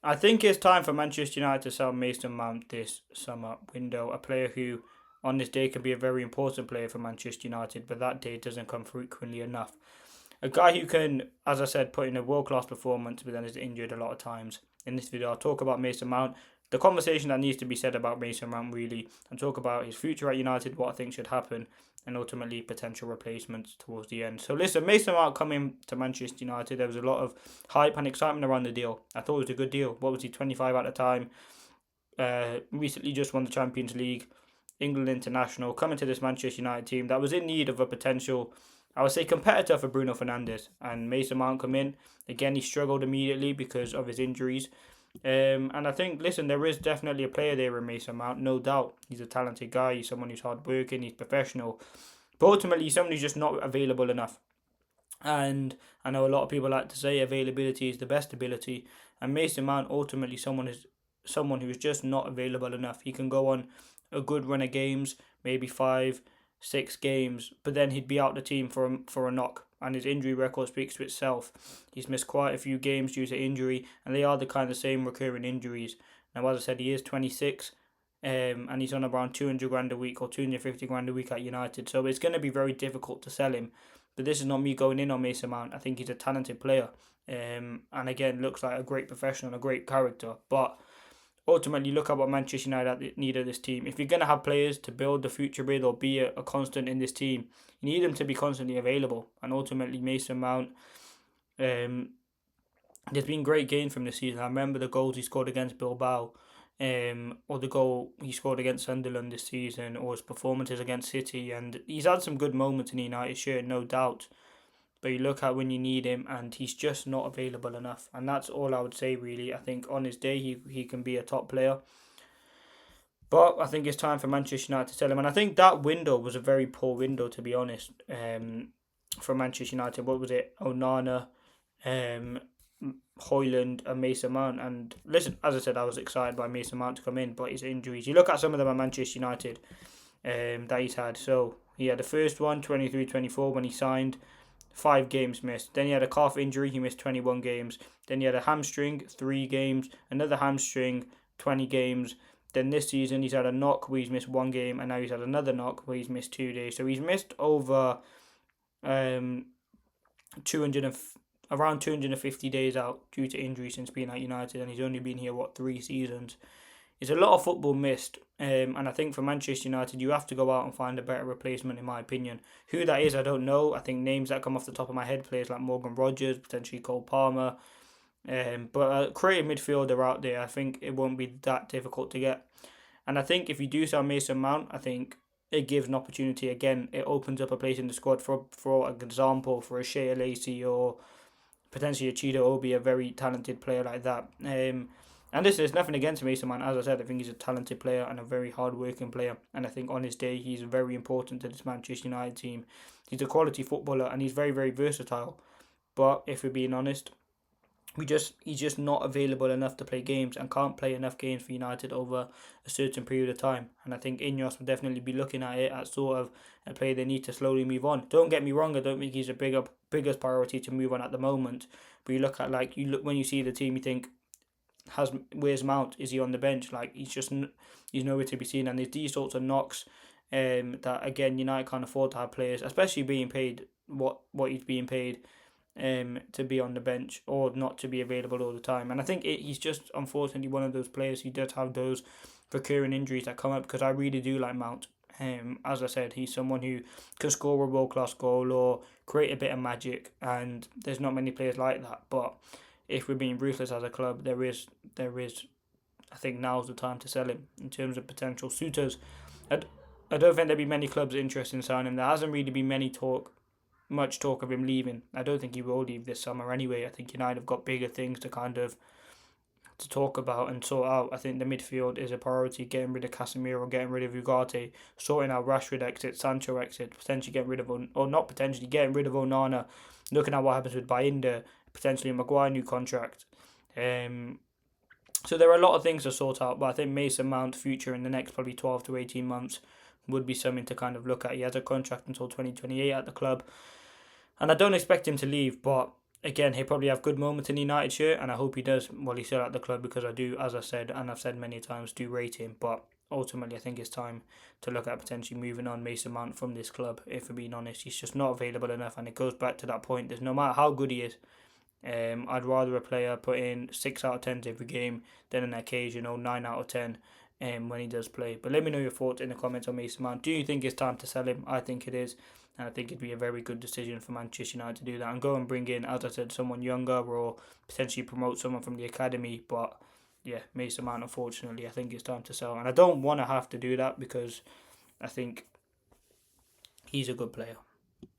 I think it's time for Manchester United to sell Mason Mount this summer window. A player who, on this day, can be a very important player for Manchester United, but that day doesn't come frequently enough. A guy who can, as I said, put in a world class performance, but then is injured a lot of times. In this video, I'll talk about Mason Mount, the conversation that needs to be said about Mason Mount, really, and talk about his future at United, what I think should happen, and ultimately potential replacements towards the end. So, listen, Mason Mount coming to Manchester United, there was a lot of hype and excitement around the deal. I thought it was a good deal. What was he, 25 at the time? Recently just won the Champions League, England international, coming to this Manchester United team that was in need of a potential, I would say, competitor for Bruno Fernandes. And Mason Mount come in. Again, he struggled immediately because of his injuries. And I think, listen, there is definitely a player there in Mason Mount, no doubt. He's a talented guy. He's someone who's hardworking. He's professional. But ultimately, he's someone who's just not available enough. And I know a lot of people like to say availability is the best ability. And Mason Mount ultimately someone who is just not available enough. He can go on a good run of games, maybe 5, 6 games, but then he'd be out the team for a knock. And his injury record speaks for itself. He's missed quite a few games due to injury, and they are the kind of same recurring injuries. Now, as I said, he is 26, and he's on around 200 grand a week or 250 grand a week at United. So it's going to be very difficult to sell him. But this is not me going in on Mason Mount. I think he's a talented player, and again looks like a great professional, a great character. But ultimately, look at what Manchester United need of this team. If you're going to have players to build the future with or be a constant in this team, you need them to be constantly available. And ultimately, Mason Mount, there's been great gains from this season. I remember the goals he scored against Bilbao, or the goal he scored against Sunderland this season, or his performances against City. And he's had some good moments in the United shirt, no doubt. But you look at when you need him, and he's just not available enough. And that's all I would say, really. I think on his day, he can be a top player. But I think it's time for Manchester United to sell him. And I think that window was a very poor window, to be honest, for Manchester United. What was it? Onana, um, Hoyland, and Mason Mount. And listen, as I said, I was excited by Mason Mount to come in, but his injuries. You look at some of them at Manchester United that he's had. So he had the first one, 23-24, when he signed. 5 games missed. Then he had a calf injury, he missed 21 games. Then he had a hamstring, 3 games. Another hamstring, 20 games. Then this season he's had a knock where he's missed 1 game, and now he's had another knock where he's missed 2 days. So he's missed over 200 around 250 days out due to injury since being at United, and he's only been here 3 seasons. It's a lot of football missed, and I think for Manchester United, you have to go out and find a better replacement, in my opinion. Who that is, I don't know. I think names that come off the top of my head, players like Morgan Rogers, potentially Cole Palmer, but a creative midfielder out there, I think it won't be that difficult to get. And I think if you do sell Mason Mount, I think it gives an opportunity again. It opens up a place in the squad for example, for a Shea Lacey or potentially a Chido Obi, a very talented player like that. And this is nothing against Mason Mount. As I said, I think he's a talented player and a very hard-working player. And I think on his day, he's very important to this Manchester United team. He's a quality footballer and he's very, very versatile. But if we're being honest, he's just not available enough to play games and can't play enough games for United over a certain period of time. And I think Ineos will definitely be looking at it as sort of a player they need to slowly move on. Don't get me wrong, I don't think he's a biggest priority to move on at the moment. But you look at when you see the team, you think, where's Mount? Is he on the bench? Like he's nowhere to be seen. And there's these sorts of knocks that again United can't afford to have players, especially being paid what he's being paid, to be on the bench or not to be available all the time. And I think he's just unfortunately one of those players who does have those recurring injuries that come up, because I really do like Mount. As I said, he's someone who can score a world class goal or create a bit of magic, and there's not many players like that. But if we're being ruthless as a club, there is. I think now's the time to sell him in terms of potential suitors. I, I don't think there'll be many clubs interested in signing him. There hasn't really been much talk of him leaving. I don't think he will leave this summer anyway. I think United have got bigger things to talk about and sort out. I think the midfield is a priority, getting rid of Casemiro, getting rid of Ugarte, sorting out Rashford exit, Sancho exit, potentially getting rid of, or not potentially, getting rid of Onana, looking at what happens with Bayinda, potentially Maguire new contract. So there are a lot of things to sort out, but I think Mason Mount's future in the next probably 12 to 18 months would be something to kind of look at. He has a contract until 2028 at the club, and I don't expect him to leave, but again, he'll probably have good moments in the United shirt, and I hope he does while he's still at the club, because I do, as I said, and I've said many times, do rate him. But ultimately, I think it's time to look at potentially moving on Mason Mount from this club. If we're being honest, he's just not available enough, and it goes back to that point. There's no matter how good he is, I'd rather a player put in 6 out of 10 every game than an occasional 9 out of 10 when he does play. But let me know your thoughts in the comments on Mason Mount. Do you think it's time to sell him? I think it is. And I think it'd be a very good decision for Manchester United to do that and go and bring in, as I said, someone younger or potentially promote someone from the academy. But yeah, Mason Mount, unfortunately, I think it's time to sell. And I don't want to have to do that because I think he's a good player.